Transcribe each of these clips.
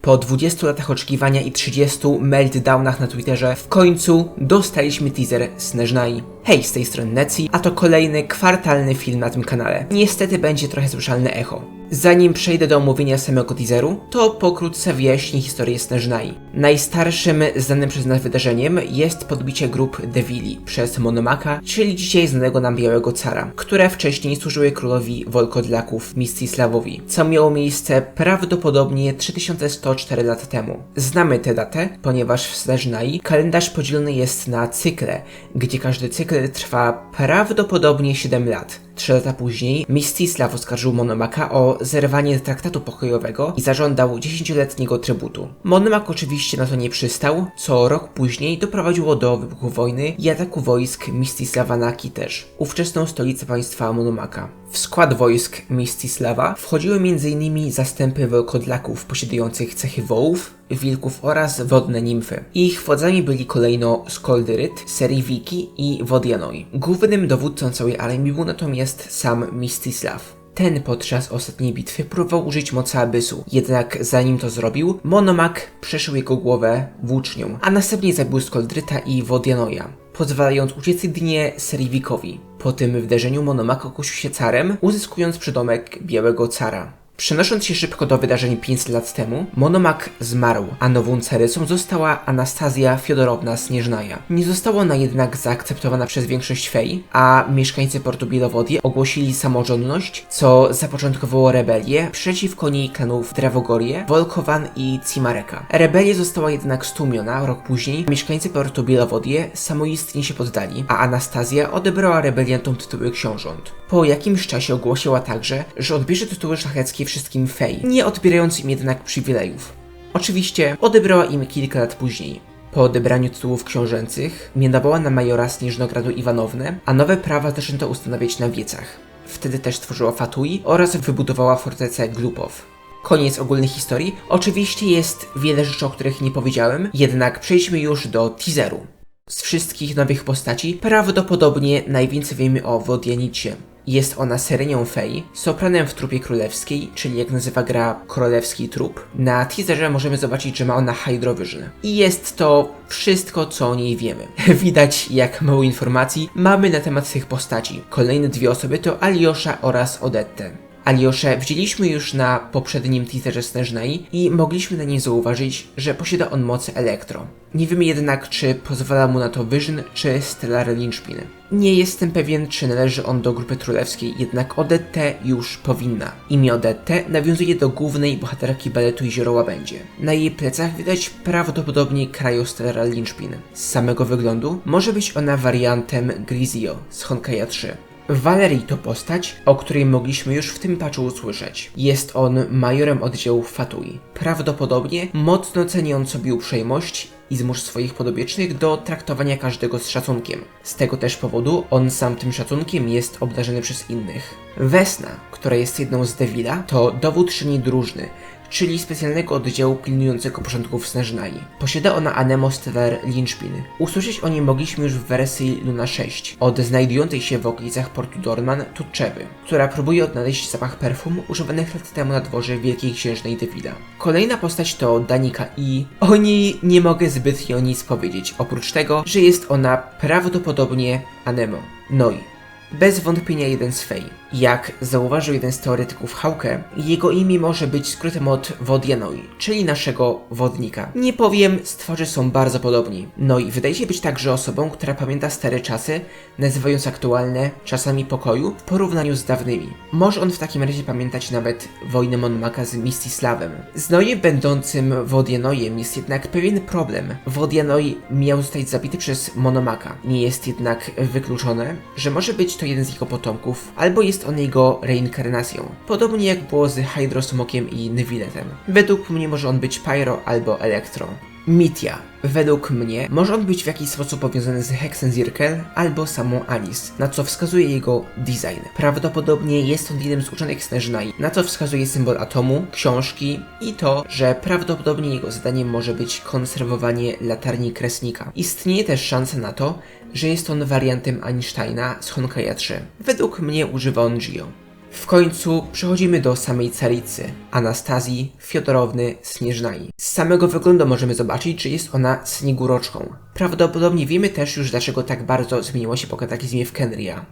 Po 20 latach oczekiwania i 30 meltdownach na Twitterze w końcu dostaliśmy teaser Snezhnai. Hej, z tej strony Netsi, a to kolejny kwartalny film na tym kanale. Niestety będzie trochę słyszalne echo. Zanim przejdę do omówienia samego teaseru, to pokrótce wyjaśnię historię Snezhnai. Najstarszym znanym przez nas wydarzeniem jest podbicie grup Devili przez Monomaka, czyli dzisiaj znanego nam Białego Cara, które wcześniej służyły królowi Wolkodlaków Mstislavowi, co miało miejsce prawdopodobnie 3104 lata temu. Znamy tę datę, ponieważ w Snezhnai kalendarz podzielony jest na cykle, gdzie każdy cykl trwa prawdopodobnie 7 lat. 3 lata później Mstislav oskarżył Monomaka o zerwanie traktatu pokojowego i zażądał 10-letniego trybutu. Monomak oczywiście na to nie przystał, co rok później doprowadziło do wybuchu wojny i ataku wojsk Mstislava na Kitesh, ówczesną stolicę państwa Monomaka. W skład wojsk Mstislava wchodziły m.in. zastępy Wolkodlaków posiadających cechy wołów, wilków oraz wodne nimfy. Ich wodzami byli kolejno Skoldyryt, Seriviki i Wodianoi. Głównym dowódcą całej armii był natomiast sam Mstislav. Ten podczas ostatniej bitwy próbował użyć mocy Abyssu, jednak zanim to zrobił, Monomak przeszył jego głowę włócznią, a następnie zabił Skoldryta i Wodianoja, pozwalając uciec jedynie Serivikowi. Po tym wydarzeniu Monomak okusił się carem, uzyskując przydomek Białego Cara. Przenosząc się szybko do wydarzeń 500 lat temu, Monomak zmarł, a nową carysą została Anastazja Fiodorowna Snezhnaja. Nie została ona jednak zaakceptowana przez większość fej, a mieszkańcy portu Bielowodje ogłosili samorządność, co zapoczątkowało rebelię przeciwko niej klanów Drawogorie, Volkovan i Cimareka. Rebelia została jednak stłumiona rok później, mieszkańcy portu Bielowodje samoistnie się poddali, a Anastazja odebrała rebeliantom tytuły książąt. Po jakimś czasie ogłosiła także, że odbierze tytuły szlacheckie wszystkim fej, nie odbierając im jednak przywilejów. Oczywiście odebrała im kilka lat później. Po odebraniu tytułów książęcych mianowała na majora Śnieżnogradu Iwanownę, a nowe prawa zaczęto ustanawiać na wiecach. Wtedy też stworzyła Fatui oraz wybudowała fortecę Glupow. Koniec ogólnej historii. Oczywiście jest wiele rzeczy, o których nie powiedziałem, jednak przejdźmy już do teaseru. Z wszystkich nowych postaci prawdopodobnie najwięcej wiemy o Wodianicie. Jest ona Serenią Fey, sopranem w trupie królewskiej, czyli jak nazywa gra Królewski Trup. Na teaserze możemy zobaczyć, że ma ona Hydrovision. I jest to wszystko, co o niej wiemy. Widać, jak mało informacji mamy na temat tych postaci. Kolejne dwie osoby to Aljosza oraz Odette. Alioszę widzieliśmy już na poprzednim teaserze Snezhnai i mogliśmy na niej zauważyć, że posiada on mocy Elektro. Nie wiemy jednak, czy pozwala mu na to Vision czy Stellar Linchpin. Nie jestem pewien, czy należy on do grupy królewskiej, jednak Odette już powinna. Imię Odette nawiązuje do głównej bohaterki baletu Jezioro Łabędzie. Na jej plecach widać prawdopodobnie Cryo Stellar Linchpin. Z samego wyglądu może być ona wariantem Grizio z Honkaia 3. Valerii to postać, o której mogliśmy już w tym patchu usłyszeć. Jest on majorem oddziału Fatui. Prawdopodobnie mocno ceniąc sobie uprzejmość i zmusz swoich podobiecznych do traktowania każdego z szacunkiem. Z tego też powodu on sam tym szacunkiem jest obdarzony przez innych. Vesna, która jest jedną z Devila, to dowódczyni drużyny, czyli specjalnego oddziału pilnującego porządków Snezhnai. Posiada ona Anemo Stellar Linchpin. Usłyszeć o niej mogliśmy już w wersji Luna 6, od znajdującej się w okolicach portu Dorman Tutczewy, która próbuje odnaleźć zapach perfum używanych lat temu na dworze Wielkiej Księżnej Devila. Kolejna postać to Danika i o niej nie mogę zbytnio nic powiedzieć, oprócz tego, że jest ona prawdopodobnie Anemo. Noi. Bez wątpienia jeden z fej. Jak zauważył jeden z teoretyków Hauke, jego imię może być skrótem od Wodianoi, czyli naszego wodnika. Nie powiem, stworzy są bardzo podobni. Noi wydaje się być także osobą, która pamięta stare czasy, nazywając aktualne czasami pokoju w porównaniu z dawnymi. Może on w takim razie pamiętać nawet wojnę Monomaka z Mstislavem. Z Nojem będącym Wodianojem jest jednak pewien problem. Wodianoi miał zostać zabity przez Monomaka. Nie jest jednak wykluczone, że może być to jeden z jego potomków, albo jest on jego reinkarnacją. Podobnie jak było z Hydrosmokiem i Neviletem. Według mnie może on być Pyro albo Elektro. Mitya. Według mnie może on być w jakiś sposób powiązany z Hexenzirkel albo samą Alice, na co wskazuje jego design. Prawdopodobnie jest on jednym z uczonych Snezhnai, na co wskazuje symbol atomu, książki i to, że prawdopodobnie jego zadaniem może być konserwowanie latarni Kresnika. Istnieje też szansa na to, że jest on wariantem Einsteina z Honkaia 3. Według mnie używa on Gio. W końcu przechodzimy do samej caricy, Anastazji Fiodorowny Snieżnai. Z samego wyglądu możemy zobaczyć, że jest ona Śniegóroczką. Prawdopodobnie wiemy też już, dlaczego tak bardzo zmieniło się po kataklizmie w Kenria.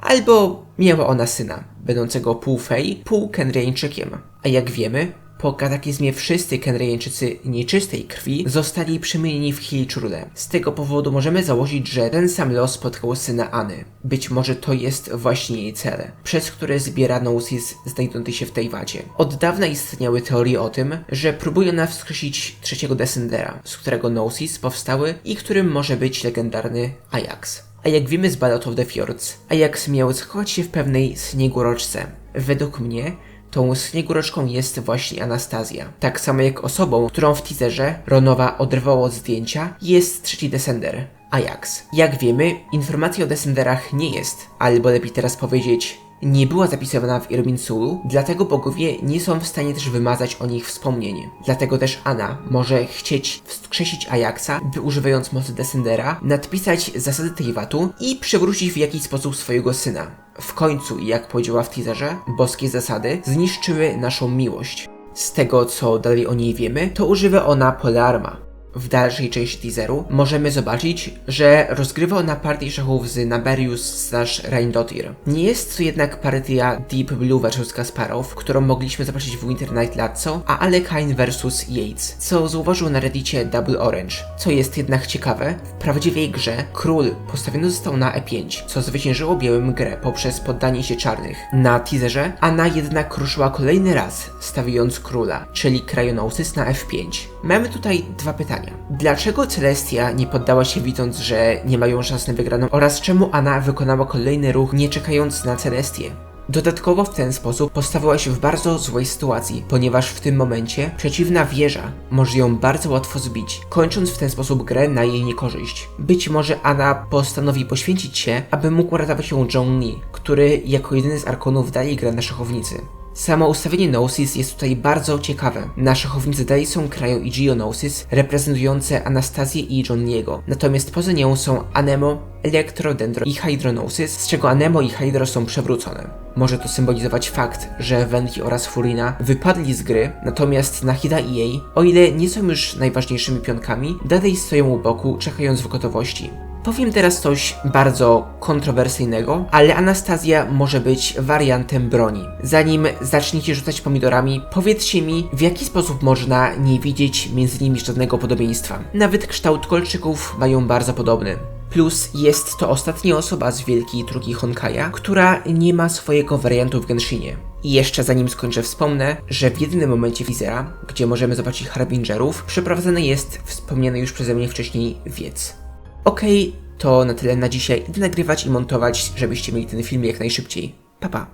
Albo miała ona syna, będącego pół fej, pół Kenriańczykiem. A jak wiemy, po kataklizmie wszyscy Kenriańczycy nieczystej krwi zostali przemienieni w Hiliczurle. Z tego powodu możemy założyć, że ten sam los spotkał syna Any. Być może to jest właśnie jej cel, przez które zbiera Gnosis znajdujący się w tej wadzie. Od dawna istniały teorie o tym, że próbuje ona wskrzesić trzeciego Descendera, z którego Gnosis powstały i którym może być legendarny Ajax. A jak wiemy z Ballad of the Fjords, Ajax miał zakochać się w pewnej Śniegóroczce. Według mnie tą Śniegóroczką jest właśnie Anastazja. Tak samo jak osobą, którą w teaserze Ronowa oderwała od zdjęcia, jest trzeci Descender, Ajax. Jak wiemy, informacji o Descenderach nie jest, albo lepiej teraz powiedzieć, nie była zapisywana w Irminsul, dlatego bogowie nie są w stanie też wymazać o nich wspomnień. Dlatego też Ana może chcieć wskrzesić Ajaxa, by używając mocy Descendera, nadpisać zasady Teivatu i przywrócić w jakiś sposób swojego syna. W końcu, jak powiedziała w teaserze, boskie zasady zniszczyły naszą miłość. Z tego, co dalej o niej wiemy, to używa ona Polearma. W dalszej części teaseru możemy zobaczyć, że rozgrywa ona partię szachów z Naberius/Reindotir. Nie jest to jednak partia Deep Blue vs Kasparow, którą mogliśmy zobaczyć w Winter Night Lazzo, a Alekhine vs Yates, co zauważył na reddicie Double Orange. Co jest jednak ciekawe, w prawdziwej grze król postawiony został na E5, co zwyciężyło białym grę poprzez poddanie się czarnych. Na teaserze Ana jednak ruszyła kolejny raz, stawiając króla, czyli Cryonosis na F5. Mamy tutaj dwa pytania. Dlaczego Celestia nie poddała się, widząc, że nie mają szans na wygraną, oraz czemu Ana wykonała kolejny ruch, nie czekając na Celestię? Dodatkowo w ten sposób postawiła się w bardzo złej sytuacji, ponieważ w tym momencie przeciwna wieża może ją bardzo łatwo zbić, kończąc w ten sposób grę na jej niekorzyść. Być może Ana postanowi poświęcić się, aby mógł uratować ją Zhongli, który jako jedyny z Arkonów dalej gra na szachownicy. Samo ustawienie Gnosis jest tutaj bardzo ciekawe. Na szachownicy dalej są Cryo i Geonosis, reprezentujące Anastazję i Zhongliego. Natomiast poza nią są Anemo, Elektro, Dendro i Hydronosis, z czego Anemo i Hydro są przewrócone. Może to symbolizować fakt, że Venli oraz Furina wypadli z gry, natomiast Nahida i jej, o ile nie są już najważniejszymi pionkami, dalej stoją u boku, czekając w gotowości. Powiem teraz coś bardzo kontrowersyjnego, ale Anastazja może być wariantem broni. Zanim zaczniecie rzucać pomidorami, powiedzcie mi, w jaki sposób można nie widzieć między nimi żadnego podobieństwa. Nawet kształt kolczyków mają bardzo podobny. Plus jest to ostatnia osoba z Wielkiej Trójki Honkaja, która nie ma swojego wariantu w Genshinie. I jeszcze zanim skończę wspomnę, że w jedynym momencie teasera, gdzie możemy zobaczyć Harbingerów, przeprowadzany jest wspomniany już przeze mnie wcześniej wiec. Okej, to na tyle na dzisiaj. Idę nagrywać i montować, żebyście mieli ten film jak najszybciej. Pa, pa.